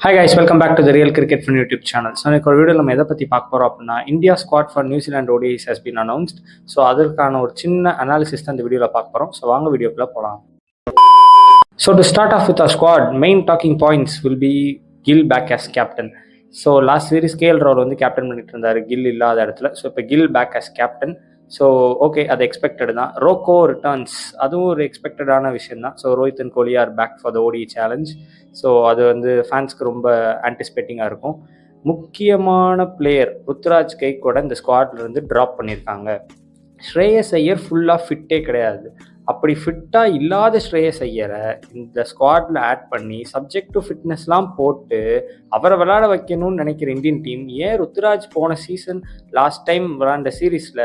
Hi guys, welcome back to the Real Cricket Fun YouTube channel. So இன்னைக்கு ஒரு வீடியோவில் நம்ம எதை பற்றி பார்க்க போகிறோம் அப்படின்னா India squad for New Zealand ODIs has been announced. So அதற்கான ஒரு சின்ன அனாலிசிஸ் தான் இந்த வீடியோவில் பார்க்க போகிறோம். ஸோ வாங்க வீடியோக்குள்ளே போகலாம். So to start off with our squad, main talking points will be Gill back as captain. So last series KL ராகுல் வந்து கேப்டன் பண்ணிட்டு இருந்தார் கில் இல்லாத இடத்துல. ஸோ இப்போ Gill back as captain. So okay, அது எக்ஸ்பெக்டட் தான். ரோக்கோ ரிட்டர்ன்ஸ், அதுவும் ஒரு எக்ஸ்பெக்டடான விஷயம் தான். So Rohit and Kohli are back for the ODI challenge. So அது வந்து ஃபேன்ஸ்க்கு ரொம்ப ஆன்டிசிபேட்டிங்காக இருக்கும். முக்கியமான பிளேயர் ருத்ராஜ் கைக்கோட இந்த ஸ்குவாட்லேருந்து ட்ராப் பண்ணியிருக்காங்க. ஸ்ரேயஸ் ஐயர் ஃபுல்லாக ஃபிட்டே கிடையாது. அப்படி ஃபிட்டாக இல்லாத ஸ்ரேயஸ் ஐயரை இந்த ஸ்குவாடில் ஆட் பண்ணி சப்ஜெக்ட் டு ஃபிட்னஸ்லாம் போட்டு அவரை விளையாட வைக்கணும்னு நினைக்கிற இந்தியன் டீம் ஏன் ருத்ராஜ் போன சீசன் லாஸ்ட் டைம் விளையாண்ட சீரீஸில்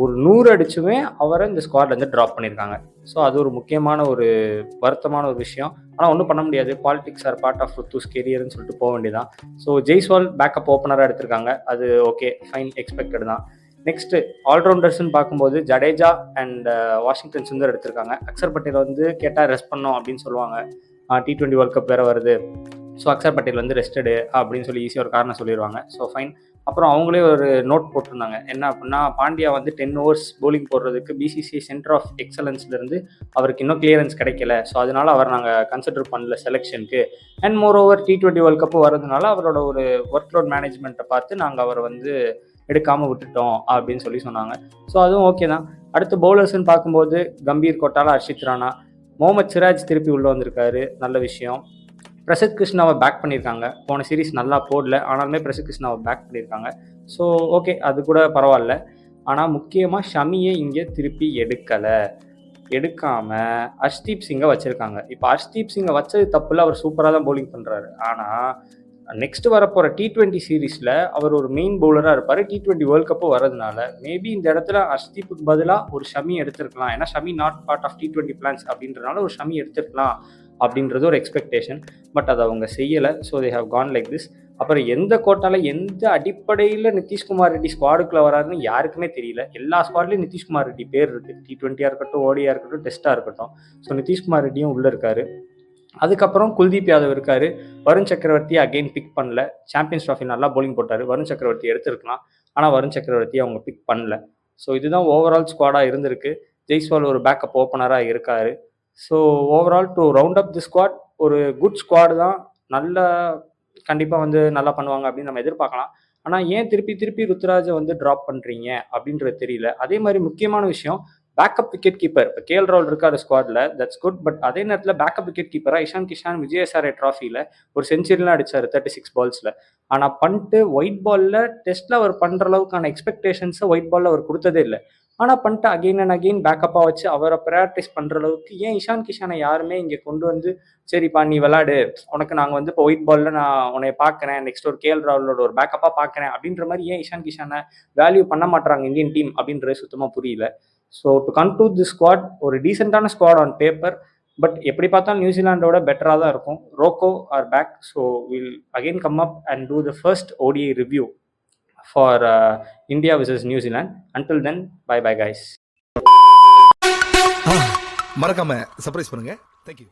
ஒரு 100 அடிச்சுமே அவரை இந்த ஸ்குவாட்லேருந்து ட்ராப் பண்ணியிருக்காங்க. ஸோ அது ஒரு முக்கியமான ஒரு வருத்தமான ஒரு விஷயம். ஆனால் ஒன்றும் பண்ண முடியாது. பாலிடிக்ஸ் ஆர் பார்ட் ஆஃப் ருத்துஸ் கெரியர்னு சொல்லிட்டு போக வேண்டியதான். ஸோ ஜெய்ஸ்வால் பேக்கப் ஓப்பனராக எடுத்திருக்காங்க. அது ஓகே, ஃபைன், எக்ஸ்பெக்டட் தான். நெக்ஸ்ட்டு ஆல்ரவுண்டர்ஸ்ன்னு பார்க்கும்போது ஜடேஜா அண்ட் வாஷிங்டன் சுந்தர் எடுத்திருக்காங்க. அக்சர் பட்டேல் வந்து கேட்டால் ரெஸ்ட் பண்ணோம் அப்படின்னு சொல்லுவாங்க. T20 வேர்ல்ட் கப் வேறு வருது, ஸோ அக்சர் பட்டேல் வந்து ரெஸ்டடு அப்படின்னு சொல்லி ஈஸியாக ஒரு காரணம் சொல்லிடுவாங்க. So fine. அப்புறம் அவங்களே ஒரு நோட் போட்டிருந்தாங்க, என்ன அப்படின்னா பாண்டியா வந்து 10 overs போலிங் போடுறதுக்கு BCCI சென்டர் ஆஃப் எக்ஸலன்ஸ்லேருந்து அவருக்கு இன்னும் கிளியரன்ஸ் கிடைக்கல. ஸோ அதனால அவர் நாங்கள் கன்சிடர் பண்ணல செலெக்ஷனுக்கு. And more over T20 world cup வர்றதுனால அவரோட ஒரு ஒர்க் லோட் மேனேஜ்மெண்ட்டை பார்த்து நாங்கள் அவரை வந்து எடுக்காமல் விட்டுட்டோம் அப்படின்னு சொல்லி சொன்னாங்க. ஸோ அதுவும் ஓகே தான். அடுத்து பவுலர்ஸ்ன்னு பார்க்கும்போது கம்பீர், கொட்டாலா, ஹர்ஷித் ராணா, முகமது சிராஜ் திருப்பி உள்ளே வந்திருக்காரு, நல்ல விஷயம். பிரசித் கிருஷ்ணாவை பேக் பண்ணியிருக்காங்க. போன சீரீஸ் நல்லா போடல, ஆனாலுமே பிரசித் கிருஷ்ணாவை பேக் பண்ணியிருக்காங்க. ஸோ ஓகே, அது கூட பரவாயில்ல. ஆனால் முக்கியமாக ஷமியை இங்கே திருப்பி எடுக்காமல் ஹர்ஷ்தீப் சிங்கை வச்சுருக்காங்க. இப்போ ஹர்ஷ்தீப் சிங்கை வச்சது தப்பில், அவர் சூப்பராக தான் பவுலிங் பண்ணுறாரு. ஆனால் நெக்ஸ்ட் வரப்போகிற T20 சீரீஸில் அவர் ஒரு மெயின் பவுலராக இருப்பார். T20 வேர்ல்ட் கப்பு வரதுனால மேபி இந்த இடத்துல ஹர்ஷ்தீப்புக்கு பதிலாக ஒரு ஷமி எடுத்துருக்கலாம். ஏன்னா Shami not part of T20 plans அப்படின்றனால ஒரு ஷமி எடுத்துருக்கலாம் அப்படின்றது ஒரு எக்ஸ்பெக்டேஷன். பட் அதை அவங்க செய்யலை. So they have gone like this. அப்புறம் எந்த கோட்டாவில் எந்த அடிப்படையில் நிதிஷ்குமார் ரெட்டி ஸ்குவாடுக்குள்ளே வராருன்னு யாருக்குமே தெரியல. எல்லா ஸ்குவாட்லேயும் நிதிஷ்குமார் ரெட்டி பேர் இருக்குது. T20 இருக்கட்டும், ODIயாக இருக்கட்டும், டெஸ்ட்டாக இருக்கட்டும். ஸோ நிதிஷ்குமார் ரெட்டியும் உள்ளே இருக்காரு. அதுக்கப்புறம் குல்தீப் யாதவ் இருக்காரு. வருண் சக்கரவர்த்தி அகெயின் பிக் பண்ணல. சாம்பியன்ஸ் ட்ராஃபி நல்லா போலிங் போட்டார். வருண் சக்கரவர்த்தி எடுத்திருக்கலாம், ஆனால் வருண் சக்கரவர்த்தி அவங்க பிக் பண்ணல. ஸோ இதுதான் ஓவரால் ஸ்குவாடாக இருந்திருக்கு. ஜெய்ஸ்வால் ஒரு பேக்கப் ஓப்பனராக இருக்காரு. So overall to round up the squad ஒரு குட் ஸ்குவாடு தான். நல்ல கண்டிப்பாக வந்து நல்லா பண்ணுவாங்க அப்படின்னு நம்ம எதிர்பார்க்கலாம். ஆனால் ஏன் திருப்பி ருத்ராஜை வந்து ட்ராப் பண்ணுறீங்க அப்படின்றது தெரியல. அதே மாதிரி முக்கியமான விஷயம், பேக்கப் விக்கெட் கீப்பர். இப்போ KL ராகுல் இருக்காரு ஸ்குவாடில், தட்ஸ் குட். பட் அதே நேரத்தில் பேக்கப் விக்கெட் கீப்பராக இஷான் கிஷான் விஜயசாரே ட்ராஃபியில் ஒரு செஞ்சுரிலாம் அடித்தார் 36 பால்ஸில். ஆனால் பண்ணிட்டு ஒயிட் பாலில் டெஸ்ட்டில் அவர் பண்ணுற அளவுக்கான எக்ஸ்பெக்டேஷன்ஸை ஒயிட் பாலில் அவர் கொடுத்ததே இல்லை. ஆனால் பண்ணிட்டு அகெயின் அண்ட் அகெயின் பேக்கப்பாக வச்சு அவரை ப்ரையாரிட்டைஸ் பண்ணுற அளவுக்கு ஏன் இஷான் கிஷானை யாருமே இங்கே கொண்டு வந்து சரிப்பா நீ விளாடு, உனக்கு நாங்கள் வந்து இப்போ ஒயிட் பாலில் நான் உன்னை பார்க்குறேன், நெக்ஸ்ட் ஒரு KL ராகுலோட ஒரு பேக்கப்பாக பார்க்குறேன் அப்படின்ற மாதிரி ஏன் இஷான் கிஷானை வேல்யூ பண்ண மாட்டுறாங்க இந்தியன் டீம் அப்படின்றது சுத்தமாக புரியல. So to conclude the squad, ஒரு டீசெண்டான ஸ்குவாட் ஆன் பேப்பர். பட் எப்படி பார்த்தாலும் நியூசிலாண்டோட பெட்டராக தான் இருக்கும். Roko are back. So will again come up and do the first ODI review for India versus New Zealand. Until then, bye guys. மறக்காம surprise பண்ணுங்க. Thank you.